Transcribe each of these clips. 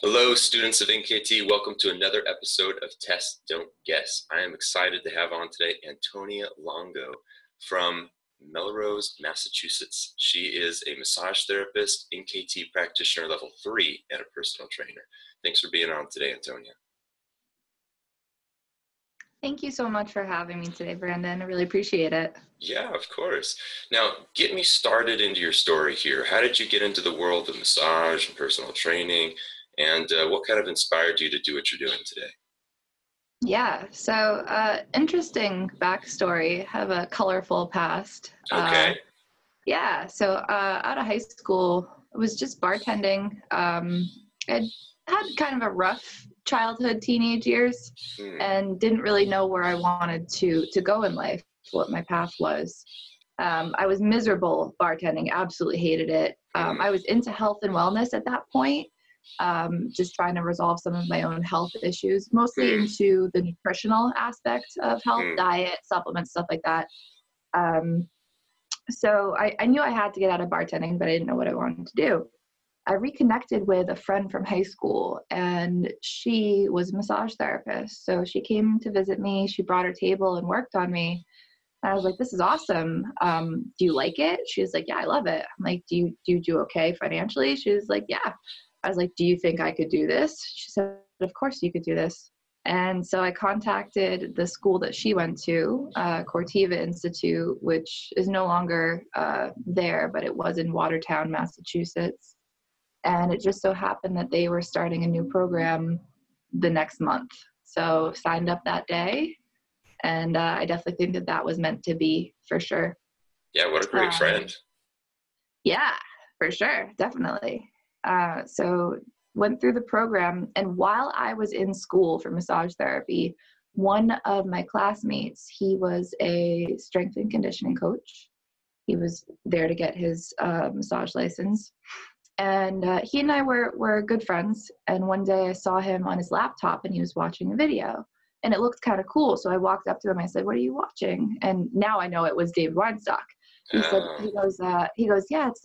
Hello, students of NKT. Welcome to another episode of Test, Don't Guess. I am excited to have on today Antonia Longo from Melrose, Massachusetts. She is a massage therapist, NKT practitioner level 3, and a personal trainer. Thanks for being on today, Antonia. Thank you so much for having me today, Brandon. I really appreciate it. Yeah, of course. Now, get me started into your story here. How did you get into the world of massage and personal training? And what kind of inspired you to do what you're doing today? Yeah, so interesting backstory. Have a colorful past. Okay. So out of high school, I was just bartending. I'd had kind of a rough childhood, teenage years, and didn't really know where I wanted to go in life, what my path was. I was miserable bartending, absolutely hated it. I was into health and wellness at that point. Just trying to resolve some of my own health issues, mostly into the nutritional aspect of health, diet, supplements, stuff like that. So I knew I had to get out of bartending, but I didn't know what I wanted to do. I reconnected with a friend from high school, and she was a massage therapist. So she came to visit me. She brought her table and worked on me. And I was like, this is awesome. Do you like it? She was like, yeah, I love it. I'm like, do you do okay financially? She was like, yeah. I was like, do you think I could do this? She said, of course you could do this. And so I contacted the school that she went to, Cortiva Institute, which is no longer there, but it was in Watertown, Massachusetts. And it just so happened that they were starting a new program the next month. So signed up that day. And I definitely think that that was meant to be, for sure. Yeah, what a great friend. Yeah, for sure. Definitely. So went through the program, and while I was in school for massage therapy, one of my classmates, he was a strength and conditioning coach. He was there to get his massage license. And he and I were good friends. And one day I saw him on his laptop and he was watching a video. And it looked kind of cool. So I walked up to him. I said, what are you watching? And now I know it was David Weinstock. He goes, yeah, it's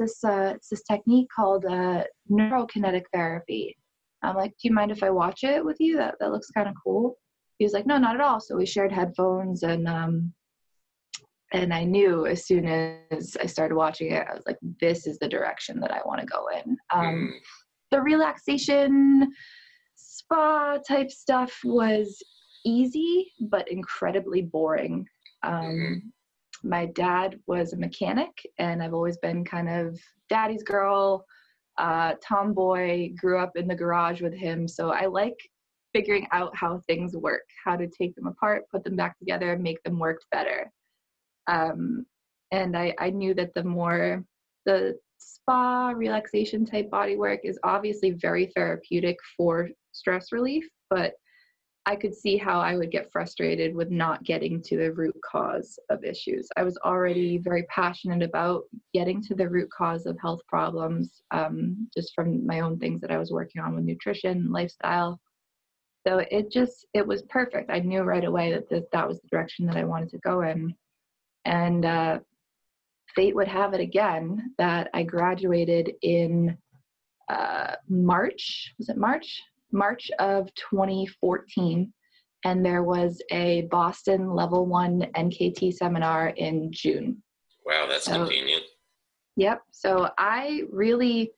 this technique called NeuroKinetic Therapy. I'm like, do you mind if I watch it with you? That looks kind of cool. He was like, no, not at all. So we shared headphones, and I knew as soon as I started watching it, I was like, this is the direction that I want to go in. The relaxation spa type stuff was easy, but incredibly boring. My dad was a mechanic, and I've always been kind of daddy's girl, tomboy, grew up in the garage with him. So I like figuring out how things work, how to take them apart, put them back together, make them work better. And I knew that the spa relaxation type body work is obviously very therapeutic for stress relief, but I could see how I would get frustrated with not getting to the root cause of issues. I was already very passionate about getting to the root cause of health problems, just from my own things that I was working on with nutrition, lifestyle. So it was perfect. I knew right away that was the direction that I wanted to go in. And fate would have it again that I graduated in March. Was it March? March of 2014, and there was a Boston level 1 NKT seminar in June. Wow, that's convenient. Yep. So I really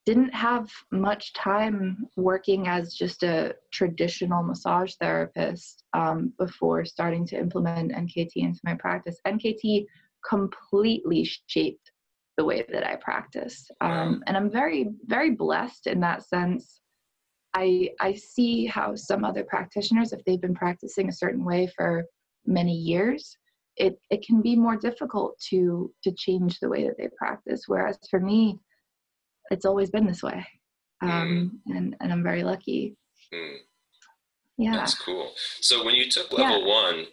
didn't have much time working as just a traditional massage therapist before starting to implement NKT into my practice. NKT completely shaped the way that I practice. And I'm very, very blessed in that sense. I see how some other practitioners, if they've been practicing a certain way for many years, it can be more difficult to change the way that they practice. Whereas for me, it's always been this way. And I'm very lucky. Yeah. That's cool. So when you took level 1,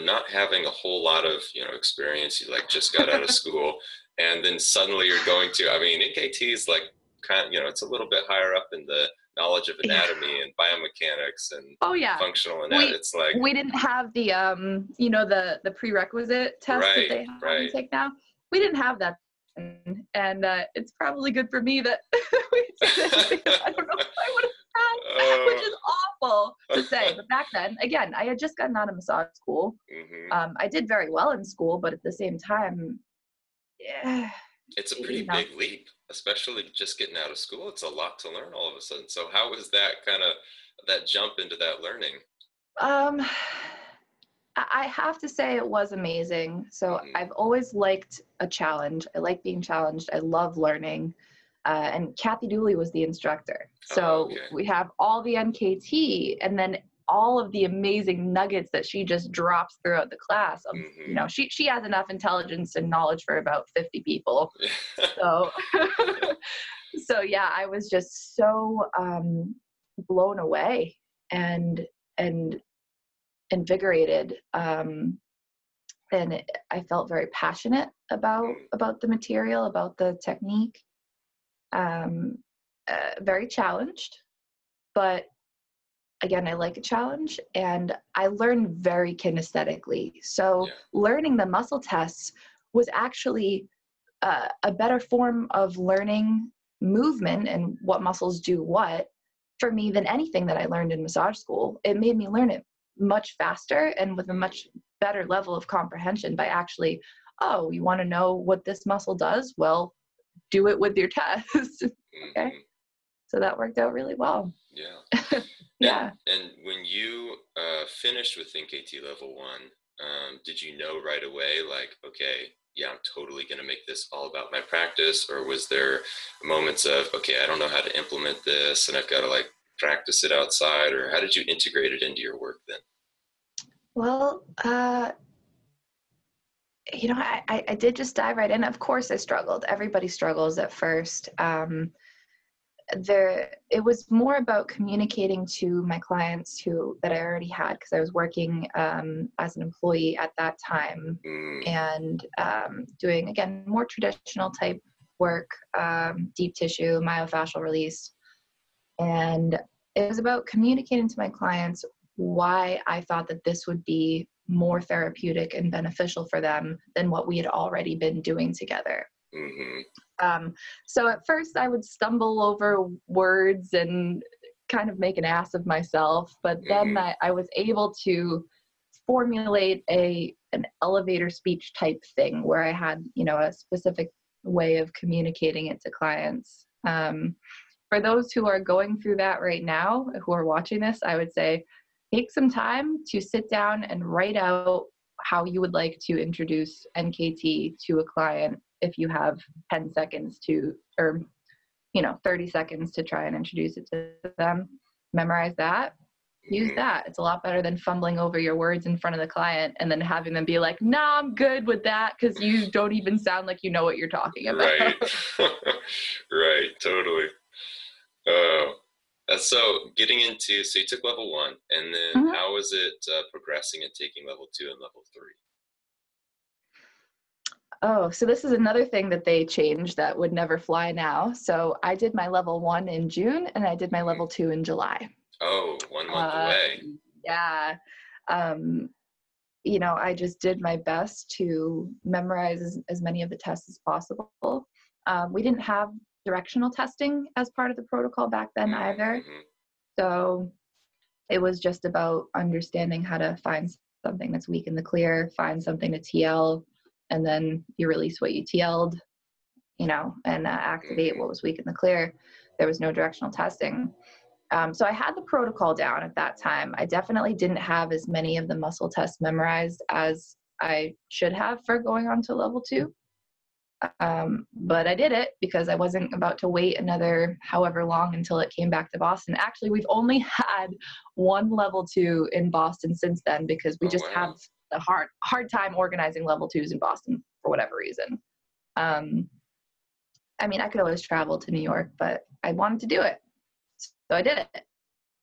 not having a whole lot of, experience, you just got out of school, and then suddenly you're going to, NKT is it's a little bit higher up in the knowledge of anatomy and biomechanics and functional anatomy. It's like we didn't have the the prerequisite test that they have to take now. We didn't have that, and it's probably good for me that we did it, because I don't know if I would have back then, again, I had just gotten out of massage school. I did very well in school, but at the same time, it's a pretty big leap, especially just getting out of school. It's a lot to learn all of a sudden. So how was that kind of that jump into that learning? I have to say it was amazing. So I've always liked a challenge. I like being challenged. I love learning. And Kathy Dooley was the instructor. So we have all the NKT and then all of the amazing nuggets that she just drops throughout the class. You know, she has enough intelligence and knowledge for about 50 people. So, so yeah, I was just so blown away and invigorated. And I felt very passionate about the material, about the technique. Very challenged, but again, I like a challenge, and I learned very kinesthetically. So learning the muscle tests was actually a better form of learning movement and what muscles do what for me than anything that I learned in massage school. It made me learn it much faster and with a much better level of comprehension by actually, oh, you want to know what this muscle does? Well, do it with your test. Okay. So that worked out really well. Yeah. Yeah. And when you finished with NKT level 1, did you know right away, like, okay, yeah, I'm totally going to make this all about my practice? Or was there moments of, okay, I don't know how to implement this and I've got to like practice it outside? Or how did you integrate it into your work then? Well, you know, I did just dive right in. Of course I struggled. Everybody struggles at first. It was more about communicating to my clients that I already had, because I was working as an employee at that time, and doing, again, more traditional type work, deep tissue, myofascial release. And it was about communicating to my clients why I thought that this would be more therapeutic and beneficial for them than what we had already been doing together. So at first I would stumble over words and kind of make an ass of myself, but then I was able to formulate an elevator speech type thing where I had, you know, a specific way of communicating it to clients. For those who are going through that right now, who are watching this, I would say, take some time to sit down and write out how you would like to introduce NKT to a client. If you have 10 seconds or 30 seconds to try and introduce it to them, memorize that, use that. It's a lot better than fumbling over your words in front of the client and then having them be like, nah, I'm good with that, because you don't even sound like you know what you're talking about. Right. Right, totally. So you took level 1, and then how was it progressing and taking level 2 and level 3? Oh, so this is another thing that they changed that would never fly now. So I did my level 1 in June, and I did my level 2 in July. Oh, 1 month away. Yeah. You know, I just did my best to memorize as many of the tests as possible. We didn't have directional testing as part of the protocol back then either. So it was just about understanding how to find something that's weak in the clear, find something to TL, and then you release what you TL'd, you know, and activate what was weak in the clear. There was no directional testing. So I had the protocol down at that time. I definitely didn't have as many of the muscle tests memorized as I should have for going on to level 2. But I did it because I wasn't about to wait another however long until it came back to Boston. Actually, we've only had 1 level 2 in Boston since then, because we just have a hard time organizing level 2s in Boston for whatever reason. I mean, I could always travel to New York, but I wanted to do it. So I did it.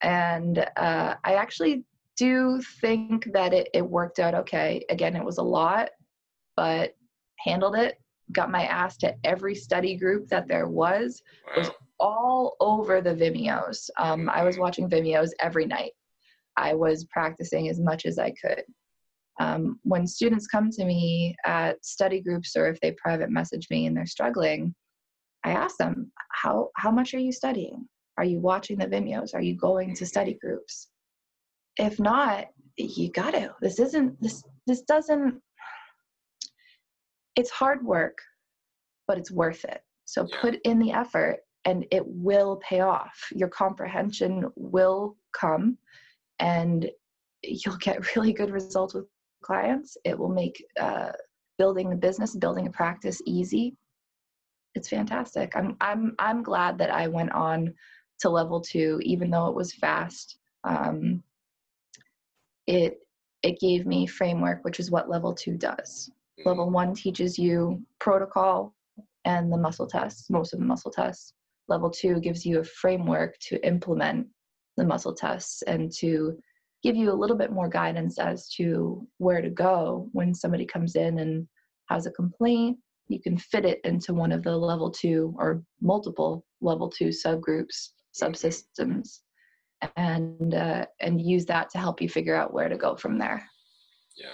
And I actually do think that it worked out okay. Again, it was a lot, but handled it. Got my ass to every study group that there was all over the Vimeos. I was watching Vimeos every night. I was practicing as much as I could. When students come to me at study groups, or if they private message me and they're struggling, I ask them, how much are you studying? Are you watching the Vimeos? Are you going to study groups? if not, you got to. This doesn't, it's hard work, but it's worth it. So put in the effort and it will pay off. Your comprehension will come and you'll get really good results with clients. It will make building a business, building a practice easy. It's fantastic. I'm glad that I went on to level 2, even though it was fast. It gave me framework, which is what level 2 does. Level 1 teaches you protocol and the muscle tests, most of the muscle tests. Level 2 gives you a framework to implement the muscle tests and to give you a little bit more guidance as to where to go when somebody comes in and has a complaint. You can fit it into one of the level 2 or multiple level 2 subgroups, subsystems, and use that to help you figure out where to go from there. Yeah.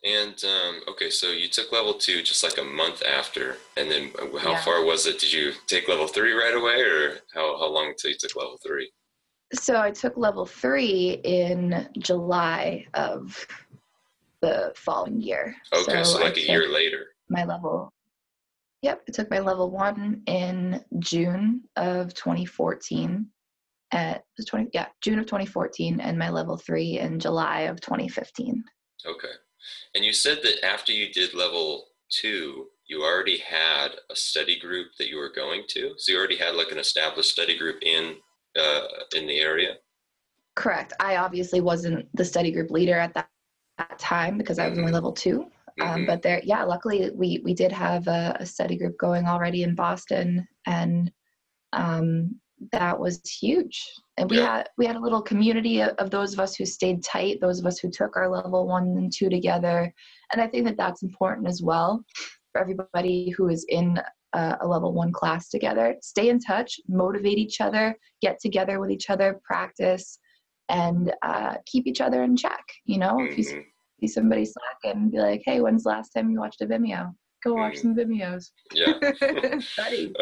And okay, so you took level 2 just like a month after, and then how far was it? Did you take level 3 right away, or how long until you took level 3? So I took level 3 in July of the following year. Okay, so like a year later. My level, I took my level 1 in June of 2014. June of 2014, and my level 3 in July of 2015. Okay. And you said that after you did level 2, you already had a study group that you were going to? So you already had like an established study group in the area? Correct. I obviously wasn't the study group leader at that time because I was only level 2. But luckily we did have a study group going already in Boston, and that was huge. And we had a little community of those of us who stayed tight, those of us who took our level 1 and 2 together. And I think that that's important as well for everybody who is in a level 1 class together. Stay in touch, motivate each other, get together with each other, practice, and keep each other in check. You know, if you see somebody slacking, be like, hey, when's the last time you watched a Vimeo? Go watch some Vimeos. Yeah. Study.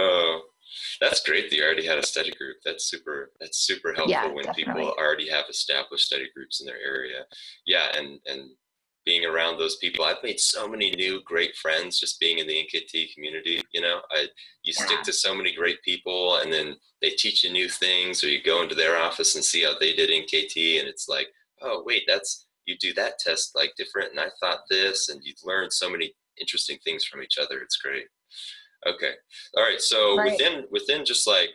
That's great that you already had a study group. That's super helpful when definitely. people already have established study groups in their area. Yeah, and being around those people, I've made so many new great friends just being in the NKT community. You know, you stick to so many great people, and then they teach you new things, or you go into their office and see how they did NKT, and it's like, oh wait, you do that test like different, and I thought this, and you learn so many interesting things from each other. It's great. Okay. All right. So within just like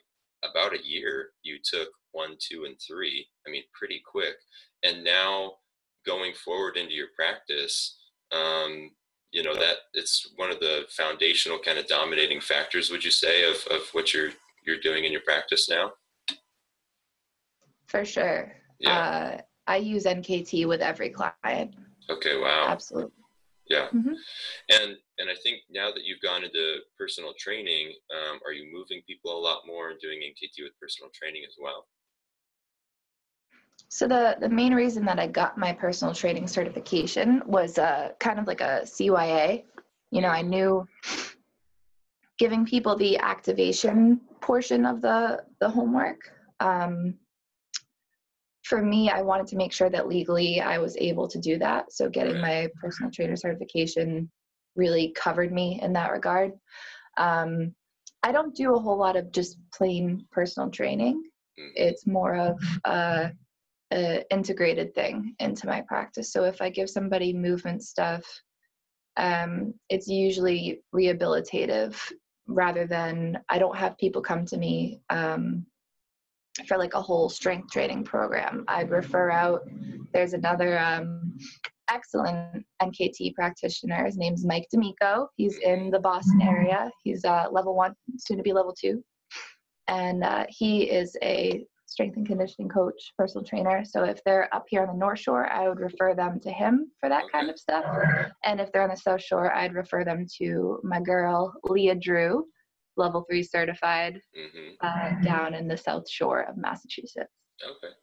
about a year, you took 1, 2, and 3. I mean, pretty quick. And now going forward into your practice, you know, that it's one of the foundational kind of dominating factors, would you say, of what you're doing in your practice now? For sure. Yeah. I use NKT with every client. Okay. Wow. Absolutely. Yeah. And I think now that you've gone into personal training, are you moving people a lot more and doing NKT with personal training as well? So the main reason that I got my personal training certification was kind of like a CYA. You know, I knew giving people the activation portion of the homework. For me, I wanted to make sure that legally I was able to do that. So getting my personal trainer certification really covered me in that regard. I don't do a whole lot of just plain personal training. It's more of an integrated thing into my practice. So if I give somebody movement stuff, it's usually rehabilitative rather than, I don't have people come to me for like a whole strength training program. I'd refer out, there's another excellent NKT practitioner. His name's Mike D'Amico. He's in the Boston area. He's level 1, soon to be level 2. And he is a strength and conditioning coach, personal trainer. So if they're up here on the North Shore, I would refer them to him for that kind of stuff. And if they're on the South Shore, I'd refer them to my girl, Leah Drew, level 3 certified, down in the South Shore of Massachusetts. Okay.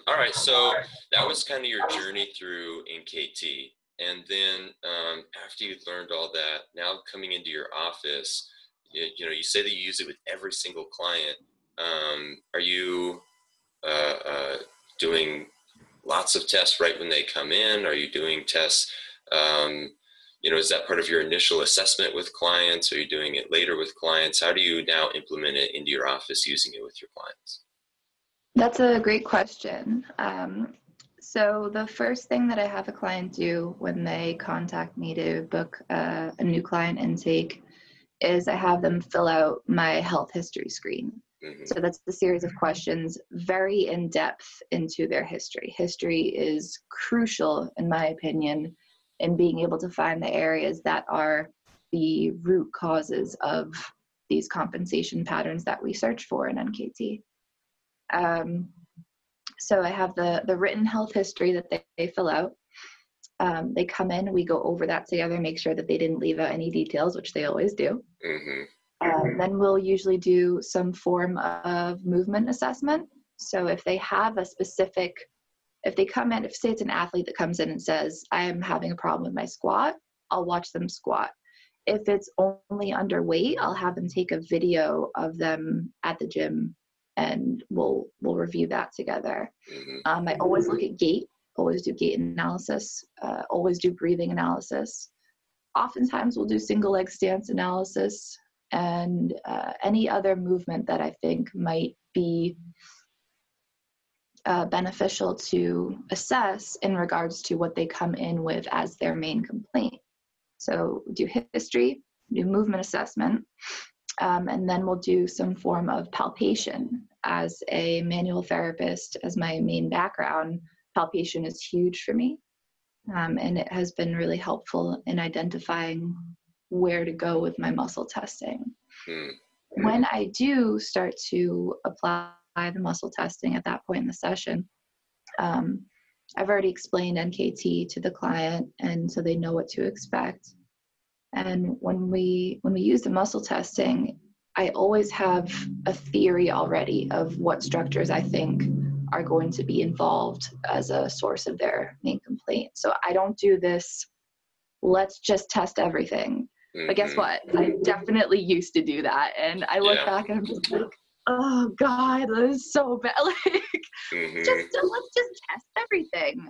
All right. So that was kind of your journey through NKT. And then after you learned all that, now coming into your office, you know, you say that you use it with every single client. Are you doing lots of tests right when they come in? Are you doing tests, is that part of your initial assessment with clients? Are you doing it later with clients? How do you now implement it into your office using it with your clients? That's a great question. So the first thing that I have a client do when they contact me to book a new client intake is I have them fill out my health history screen. Mm-hmm. So that's the series of questions very in depth into their history. History is crucial, in my opinion, in being able to find the areas that are the root causes of these compensation patterns that we search for in NKT. So I have the written health history that they fill out. They come in, we go over that together, make sure that they didn't leave out any details, which they always do. Mm-hmm. Then we'll usually do some form of movement assessment. So if they have a specific, if they come in, if say it's an athlete that comes in and says, I am having a problem with my squat, I'll watch them squat. If it's only underweight, I'll have them take a video of them at the gym and we'll review that together. Mm-hmm. I always look at gait, always do gait analysis, always do breathing analysis. Oftentimes we'll do single leg stance analysis and any other movement that I think might be beneficial to assess in regards to what they come in with as their main complaint. So do history, do movement assessment, and then we'll do some form of palpation. As a manual therapist, as my main background, palpation is huge for me. And it has been really helpful in identifying where to go with my muscle testing. Mm-hmm. When I do start to apply the muscle testing at that point in the session, I've already explained NKT to the client, and so they know what to expect. And when we use the muscle testing, I always have a theory already of what structures I think are going to be involved as a source of their main complaint. So I don't do this, let's just test everything. Mm-hmm. But guess what? I definitely used to do that. And I look back and I'm just like, oh God, that is so bad. Like, mm-hmm. Let's just test everything.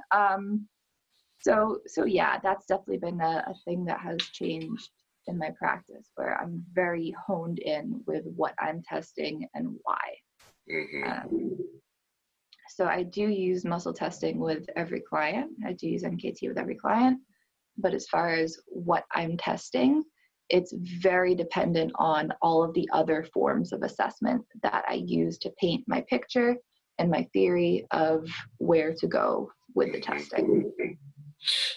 So yeah, that's definitely been a thing that has changed in my practice, where I'm very honed in with what I'm testing and why. Mm-hmm. So I do use muscle testing with every client. I do use NKT with every client. But as far as what I'm testing, it's very dependent on all of the other forms of assessment that I use to paint my picture and my theory of where to go with the testing.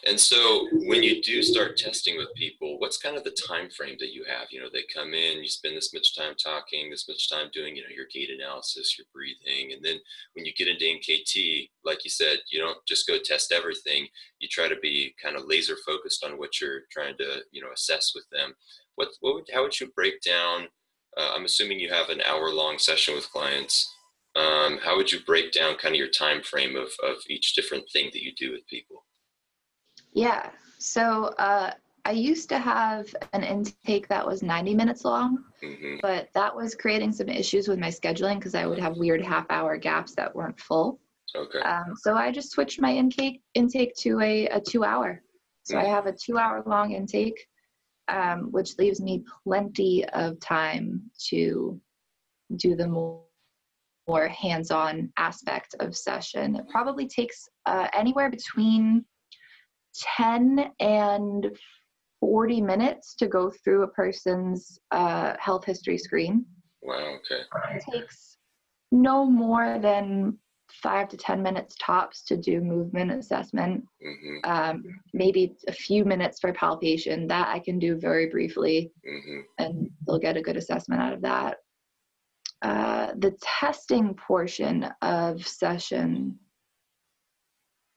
And so when you do start testing with people, what's kind of the time frame that you have? They come in, you spend this much time talking, this much time doing, your gait analysis, your breathing. And then when you get into NKT, like you said, you don't just go test everything. You try to be kind of laser focused on what you're trying to, assess with them. How would you break down, I'm assuming you have an hour-long session with clients. How would you break down kind of your time frame of each different thing that you do with people? Yeah, so I used to have an intake that was 90 minutes long, mm-hmm. but that was creating some issues with my scheduling because I would have weird half-hour gaps that weren't full. Okay. So I just switched my intake to a 2-hour. So mm-hmm. I have a 2-hour long intake, which leaves me plenty of time to do the more hands-on aspect of session. It probably takes anywhere between 10 and 40 minutes to go through a person's health history screen. Wow, okay. It takes no more than 5 to 10 minutes tops to do movement assessment. Mm-hmm. Maybe a few minutes for palpation. That I can do very briefly, mm-hmm. and they'll get a good assessment out of that. The testing portion of session,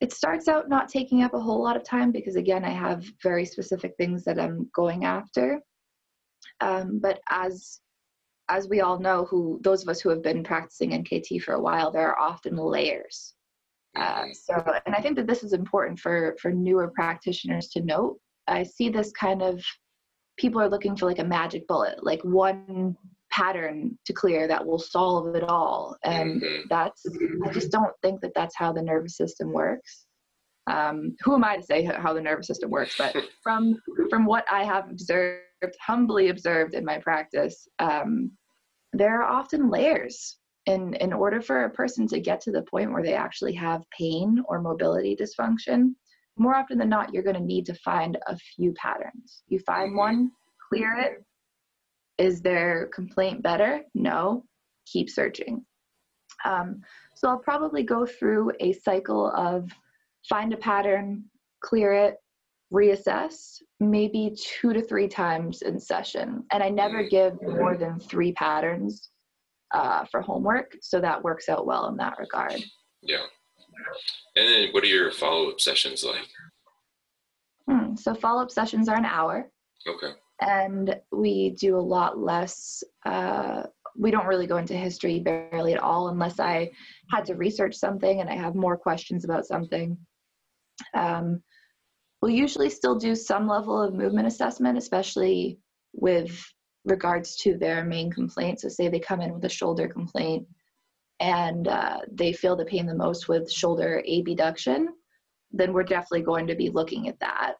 it starts out not taking up a whole lot of time because, again, I have very specific things that I'm going after. But as we all know, those of us who have been practicing NKT for a while, there are often layers. And I think that this is important for newer practitioners to note. I see this kind of, people are looking for like a magic bullet, like one pattern to clear that will solve it all. And I just don't think that that's how the nervous system works. Who am I to say how the nervous system works? But from what I have humbly observed in my practice, there are often layers. In order for a person to get to the point where they actually have pain or mobility dysfunction, more often than not, you're going to need to find a few patterns. You find one, clear it. Is their complaint better? No. Keep searching. So I'll probably go through a cycle of find a pattern, clear it, reassess, maybe 2 to 3 times in session. And I never give more than 3 patterns for homework. So that works out well in that regard. Yeah. And then what are your follow-up sessions like? So follow-up sessions are an hour. Okay. And we do a lot less, we don't really go into history barely at all unless I had to research something and I have more questions about something. We'll usually still do some level of movement assessment, especially with regards to their main complaint. So say they come in with a shoulder complaint and they feel the pain the most with shoulder abduction, then we're definitely going to be looking at that.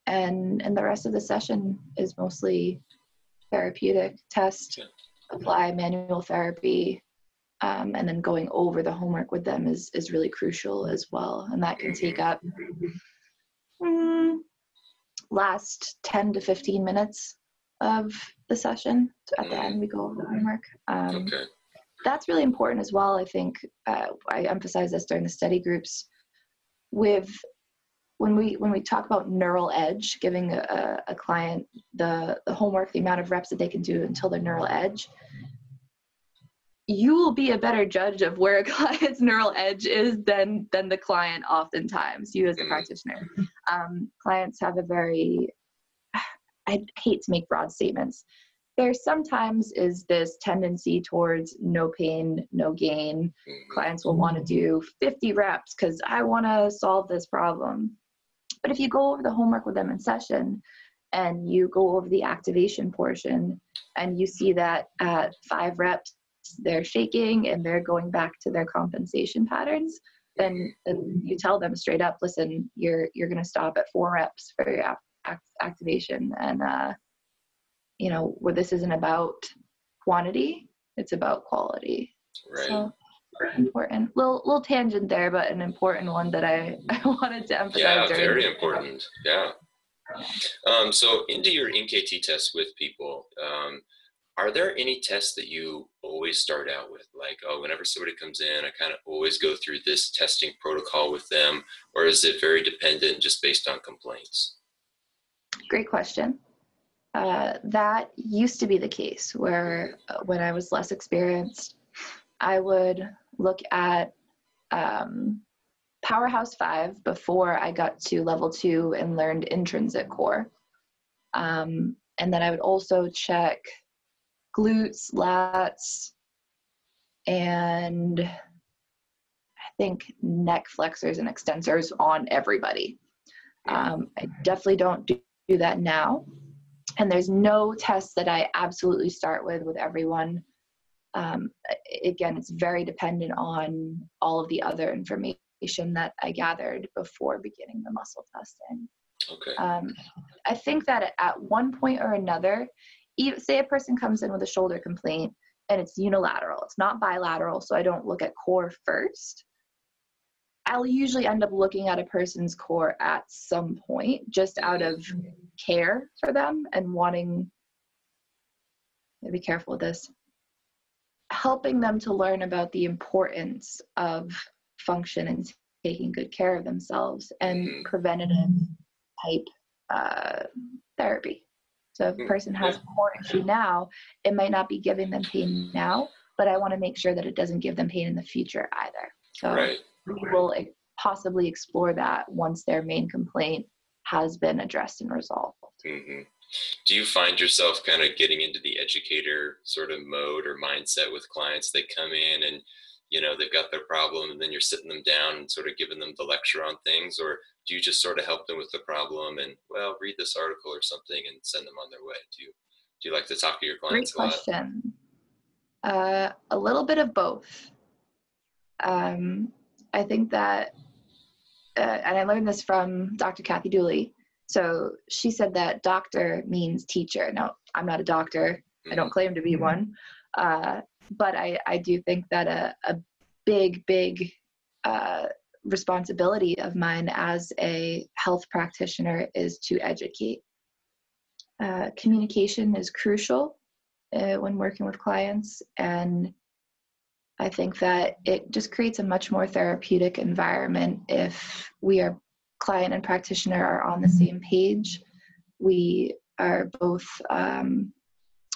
And the rest of the session is mostly therapeutic, test, apply manual therapy, and then going over the homework with them is really crucial as well. And that can take up last 10 to 15 minutes of the session. So at the end, we go over the homework. That's really important as well. I think I emphasize this during the study groups when we talk about neural edge, giving a client the homework, the amount of reps that they can do until their neural edge, you will be a better judge of where a client's neural edge is than the client oftentimes, you as a practitioner. Clients have I hate to make broad statements. There sometimes is this tendency towards no pain, no gain. Clients will want to do 50 reps because I want to solve this problem. But if you go over the homework with them in session and you go over the activation portion and you see that at 5 reps, they're shaking and they're going back to their compensation patterns, then you tell them straight up, listen, you're going to stop at 4 reps for your activation. And, where this isn't about quantity, it's about quality. Right. So, important. Little tangent there, but an important one that I wanted to emphasize. Yeah, very important. Yeah. So into your NKT tests with people, are there any tests that you always start out with? Like, whenever somebody comes in, I kind of always go through this testing protocol with them, or is it very dependent just based on complaints? Great question. That used to be the case where when I was less experienced, I would look at Powerhouse 5 before I got to level 2 and learned intrinsic core. And then I would also check glutes, lats, and I think neck flexors and extensors on everybody. I definitely don't do that now. And there's no test that I absolutely start with everyone. Again, it's very dependent on all of the other information that I gathered before beginning the muscle testing. Okay. I think that at one point or another, say a person comes in with a shoulder complaint and it's unilateral, it's not bilateral, so I don't look at core first. I'll usually end up looking at a person's core at some point, just out of care for them and wanting to be careful with this, helping them to learn about the importance of function and taking good care of themselves and preventative type therapy. So if a person has a core issue now, it might not be giving them pain now, but I want to make sure that it doesn't give them pain in the future either. So we will possibly explore that once their main complaint has been addressed and resolved. Do you find yourself kind of getting into the educator sort of mode or mindset with clients? They come in and, they've got their problem and then you're sitting them down and sort of giving them the lecture on things, or do you just sort of help them with the problem and, read this article or something and send them on their way? Do you like to talk to your Great clients a lot? question. A little bit of both. I think that, and I learned this from Dr. Kathy Dooley. So she said that doctor means teacher. Now, I'm not a doctor. I don't claim to be one. But I do think that a big responsibility of mine as a health practitioner is to educate. Communication is crucial when working with clients, and I think that it just creates a much more therapeutic environment if client and practitioner are on the same page. We are both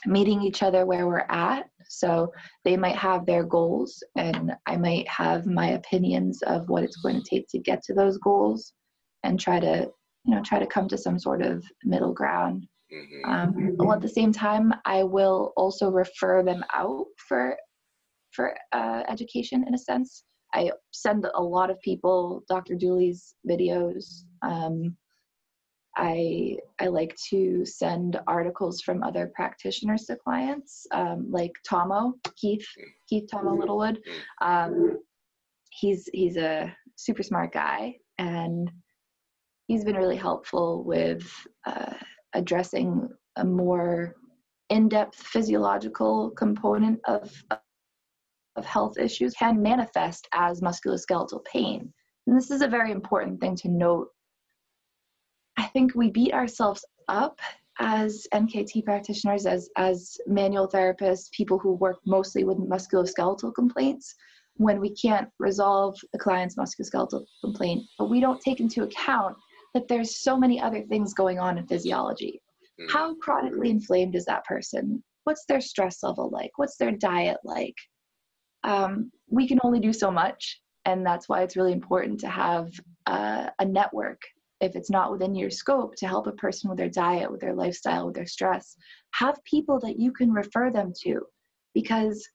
meeting each other where we're at. So they might have their goals and I might have my opinions of what it's going to take to get to those goals, and try to come to some sort of middle ground. Well, at the same time, I will also refer them out for education in a sense. I send a lot of people Dr. Dooley's videos. I like to send articles from other practitioners to clients, like Keith Tomo Littlewood. He's a super smart guy, and he's been really helpful with addressing a more in-depth physiological component of health issues can manifest as musculoskeletal pain. And this is a very important thing to note. I think we beat ourselves up as NKT practitioners, as manual therapists, people who work mostly with musculoskeletal complaints, when we can't resolve the client's musculoskeletal complaint, but we don't take into account that there's so many other things going on in physiology. How chronically inflamed is that person? What's their stress level like? What's their diet like? We can only do so much, and that's why it's really important to have a network, if it's not within your scope, to help a person with their diet, with their lifestyle, with their stress. Have people that you can refer them to, because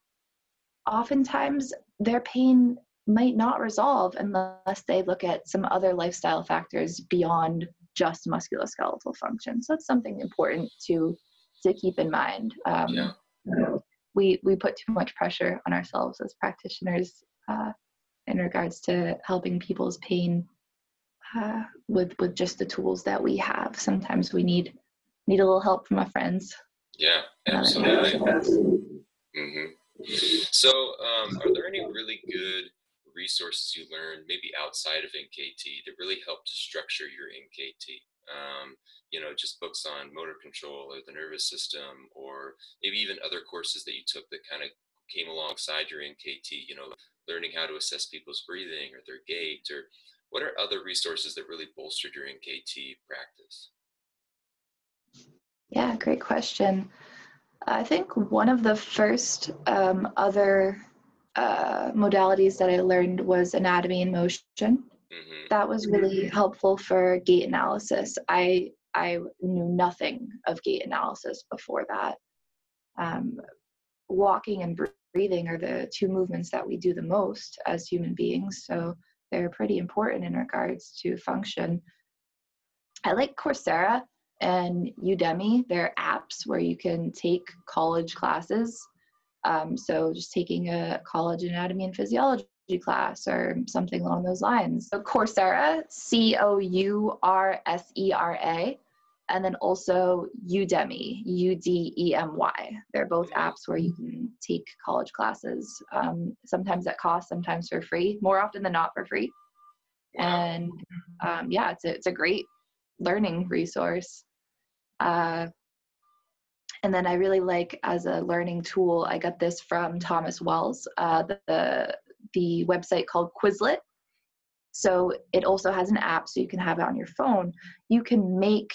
oftentimes their pain might not resolve unless they look at some other lifestyle factors beyond just musculoskeletal function. So it's something important to keep in mind. We put too much pressure on ourselves as practitioners in regards to helping people's pain with just the tools that we have. Sometimes we need a little help from our friends. Yeah, absolutely. So are there any really good resources you learned maybe outside of NKT that really helped to structure your NKT? Just books on motor control or the nervous system, or maybe even other courses that you took that kind of came alongside your NKT, learning how to assess people's breathing or their gait, or what are other resources that really bolstered your NKT practice? Yeah, great question. I think one of the first other modalities that I learned was anatomy in motion. That was really helpful for gait analysis. I knew nothing of gait analysis before that. Walking and breathing are the two movements that we do the most as human beings, so they're pretty important in regards to function. I like Coursera and Udemy. They're apps where you can take college classes. So just taking a college anatomy and physiology class or something along those lines. So Coursera, Coursera, and then also Udemy, Udemy. They're both apps where you can take college classes, sometimes at cost, sometimes for free, more often than not for free. And it's a great learning resource. And then I really like, as a learning tool, I got this from Thomas Wells, the website called Quizlet. So it also has an app, so you can have it on your phone. You can make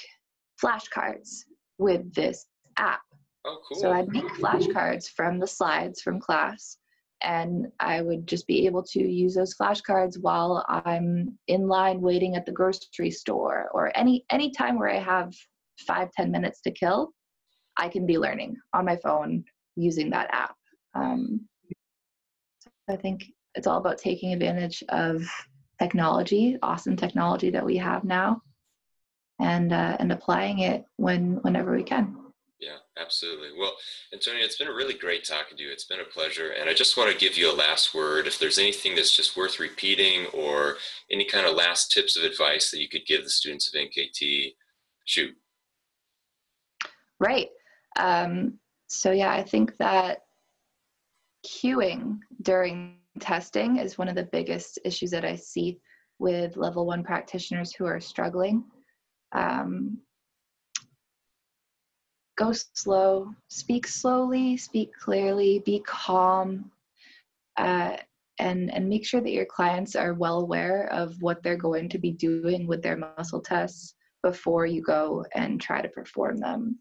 flashcards with this app. Oh, cool. So I'd make flashcards from the slides from class, and I would just be able to use those flashcards while I'm in line waiting at the grocery store, or any time where I have 5-10 minutes to kill. I can be learning on my phone using that app. So I think it's all about taking advantage of technology, awesome technology that we have now, and applying it whenever we can. Yeah, absolutely. Well, Antonia, it's been a really great talking to you. It's been a pleasure. And I just want to give you a last word. If there's anything that's just worth repeating or any kind of last tips of advice that you could give the students of NKT, shoot. Right. So yeah, I think that queuing during testing is one of the biggest issues that I see with level 1 practitioners who are struggling. Go slow, speak slowly, speak clearly, be calm, and make sure that your clients are well aware of what they're going to be doing with their muscle tests before you go and try to perform them.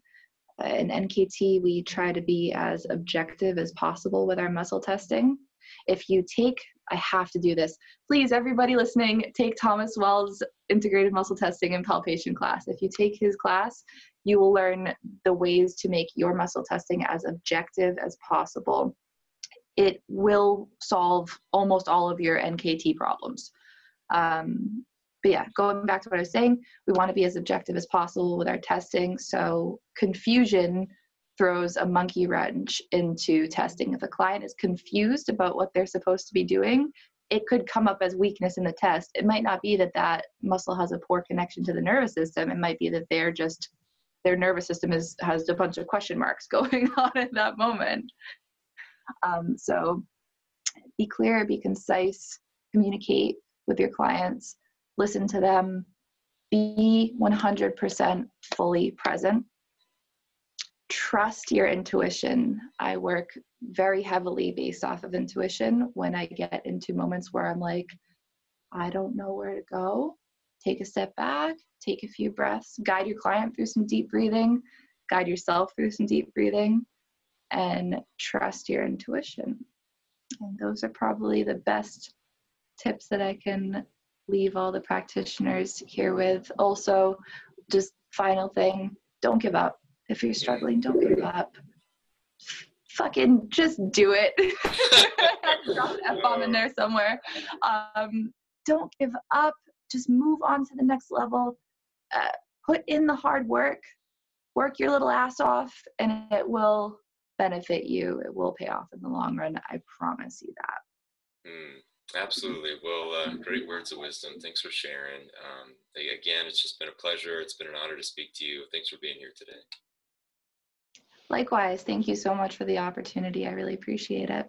In NKT, we try to be as objective as possible with our muscle testing. If you take, I have to do this, please, everybody listening, take Thomas Wells' integrated muscle testing and palpation class. If you take his class, you will learn the ways to make your muscle testing as objective as possible. It will solve almost all of your NKT problems. But yeah, going back to what I was saying, we want to be as objective as possible with our testing. So confusion throws a monkey wrench into testing. If a client is confused about what they're supposed to be doing, it could come up as weakness in the test. It might not be that that muscle has a poor connection to the nervous system. It might be that their nervous system has a bunch of question marks going on at that moment. So be clear, be concise, communicate with your clients, listen to them, be 100% fully present. Trust your intuition. I work very heavily based off of intuition. When I get into moments where I'm like, I don't know where to go, take a step back, take a few breaths, guide your client through some deep breathing, guide yourself through some deep breathing, and trust your intuition. And those are probably the best tips that I can leave all the practitioners here with. Also, just final thing, don't give up. If you're struggling, don't give up. Fucking just do it. Drop an F-bomb in there somewhere. Don't give up. Just move on to the next level. Put in the hard work. Work your little ass off, and it will benefit you. It will pay off in the long run. I promise you that. Absolutely. Well, great words of wisdom. Thanks for sharing. Again, it's just been a pleasure. It's been an honor to speak to you. Thanks for being here today. Likewise. Thank you so much for the opportunity. I really appreciate it.